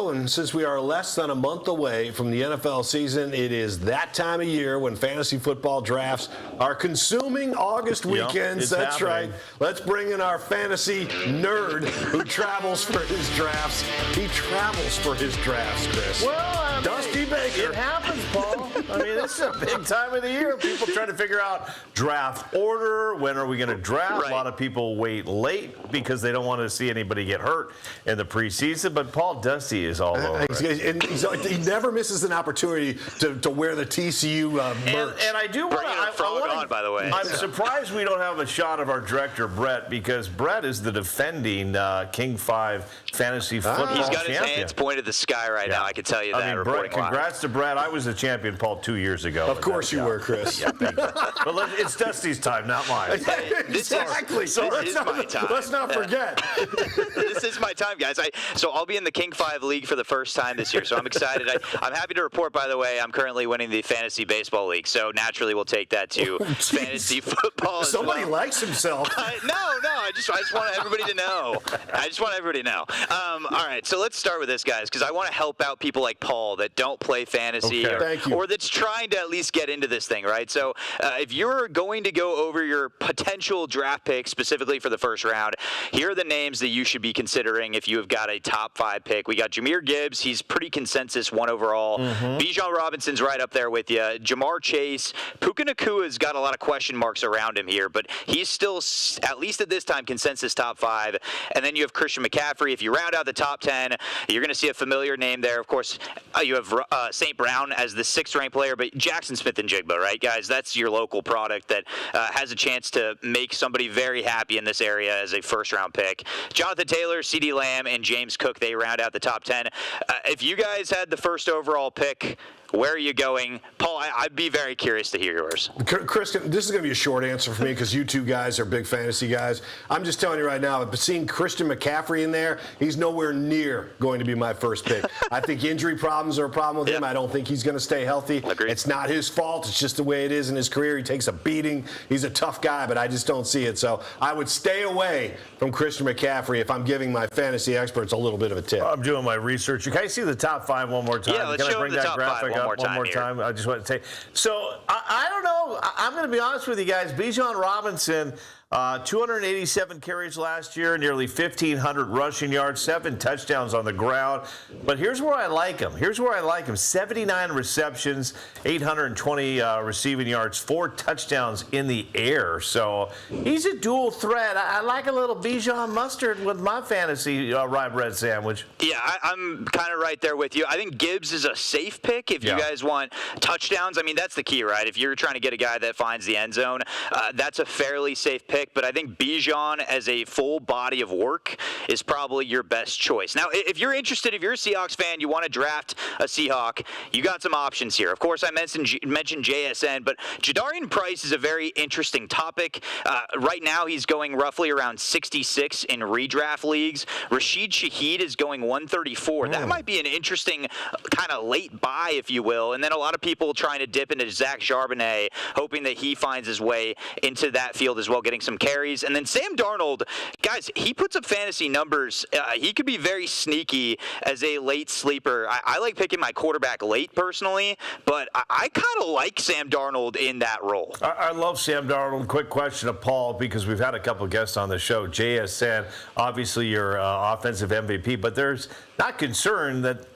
Paul, and since we are less than a month away from the NFL season, it is that time of year when fantasy football drafts are consuming August weekends. Yep, That's happening. right. Let's bring in our fantasy nerd who travels for his drafts. He travels for his drafts, Chris. Well, Dusty Baker. It happens, Paul. I mean, this is a big time of the year. People trying to figure out draft order. When are we going to draft? Right. A lot of people wait late because they don't want to see anybody get hurt in the preseason. But Paul Dusty is all over it. And he never misses an opportunity to wear the TCU merch. And I do want Bringing a frog on, by the way. I'm surprised we don't have a shot of our director, Brett, because Brett is the defending King 5 fantasy football He's got champion. his hands pointed at the sky right now. I can tell you that. I mean, Brett, reporting live. congrats to Brett. I was the champion, Paul, 2 years ago. Of course you were, Chris. Yeah, thank you. But it's Dusty's time, not mine. Exactly. This is my time. Let's not forget. This is my time, guys. So I'll be in the King 5 League for the first time this year, so I'm excited. I'm happy to report, by the way, I'm currently winning the Fantasy Baseball League, so naturally we'll take that to Fantasy Football as Somebody well. likes himself. No, I just want everybody to know. All right, so let's start with this, guys, because I want to help out people like Paul that don't play fantasy or that's trying to at least get into this thing, right? So if you're going to go over your potential draft picks specifically for the first round, here are the names that you should be considering if you have got a top 5 pick. We got Jahmyr Gibbs. He's pretty consensus 1 overall. Bijan Robinson's right up there with you. Jamar Chase. Puka Nakua's got a lot of question marks around him here, but he's still, at least at this time, consensus top 5. And then you have Christian McCaffrey. If you round out the top 10, you're going to see a familiar name there. Of course, you have St. Brown as the 6th-ranked player, but Jackson Smith and Jigba, right, guys? That's your local product that has a chance to make somebody very happy in this area as a first-round pick. Jonathan Taylor, CeeDee Lamb, and James Cook, they round out the top 10. If you guys had the first overall pick, where are you going? Paul, I'd be very curious to hear yours. Chris, this is going to be a short answer for me because you two guys are big fantasy guys. I'm just telling you right now, but seeing Christian McCaffrey in there, he's nowhere near going to be my first pick. I think injury problems are a problem with him. I don't think he's going to stay healthy. Agreed. It's not his fault. It's just the way it is in his career. He takes a beating. He's a tough guy, but I just don't see it. So I would stay away from Christian McCaffrey if I'm giving my fantasy experts a little bit of a tip. I'm doing my research. Can I see the top 5 one more time? Yeah, let's Can I show bring the that top graphic 5 up one more time? I just want to say. So I don't know. I'm going to be honest with you guys. Bijan Robinson, 287 carries last year, nearly 1,500 rushing yards, 7 touchdowns on the ground. But here's where I like him. 79 receptions, 820 receiving yards, 4 touchdowns in the air. So he's a dual threat. I like a little Bijan mustard with my fantasy rye bread sandwich. Yeah, I'm kind of right there with you. I think Gibbs is a safe pick if you guys want touchdowns. I mean, that's the key, right? If you're trying to get a guy that finds the end zone, that's a fairly safe pick. But I think Bijan as a full body of work is probably your best choice. Now, if you're interested, if you're a Seahawks fan, you want to draft a Seahawk, you got some options here. Of course, I mentioned JSN, but Jadarian Price is a very interesting topic. Right now, he's going roughly around 66 in redraft leagues. Rashid Shaheed is going 134. That might be an interesting kind of late buy, if you will. And then a lot of people trying to dip into Zach Charbonnet, hoping that he finds his way into that field as well, getting some carries. And then Sam Darnold, guys, he puts up fantasy numbers. He could be very sneaky as a late sleeper. I like picking my quarterback late personally, but I kind of like Sam Darnold in that role. I love Sam Darnold. Quick question to Paul, because we've had a couple guests on the show. JSN, obviously your offensive MVP, but there's not concern that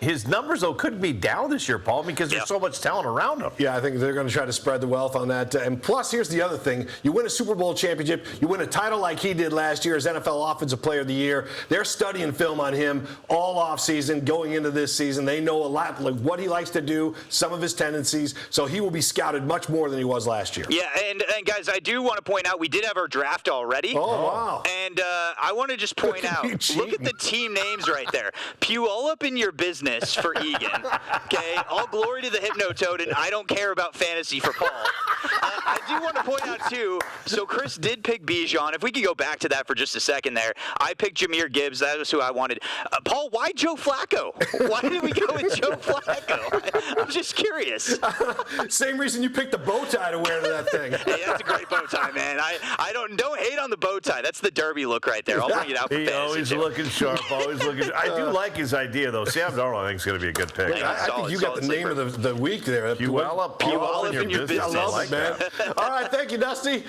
his numbers, though, could be down this year, Paul, because there's so much talent around him. Yeah, I think they're going to try to spread the wealth on that. And plus, here's the other thing. You win a Super Bowl championship, you win a title like he did last year as NFL Offensive Player of the Year. They're studying film on him all offseason, going into this season. They know a lot, like what he likes to do, some of his tendencies. So he will be scouted much more than he was last year. Yeah, and guys, I do want to point out we did have our draft already. Oh, wow. And I want to just point out, look at the team names right there. Pew all up in your business for Egan. Okay, all glory to the Hypnotoad, and I don't care about fantasy for Paul. I do want to point out, too, so Chris did pick Bijan. If we could go back to that for just a second there, I picked Jahmyr Gibbs. That was who I wanted. Paul, why Joe Flacco? Why did we go with Joe Flacco? I'm just curious. Same reason you picked the bow tie to wear to that thing. Hey, that's a great bow tie, man. I don't hate on the bow tie. That's the Derby look right there. I'll bring it out for He fantasy always too. looking sharp, always looking. I do like his idea though. Sam Darnold, I think is going to be a good pick. Yeah. I think you got the name of the week there. Puyallup Puyallup in your business. I love it, man. All right, thank you, Dusty.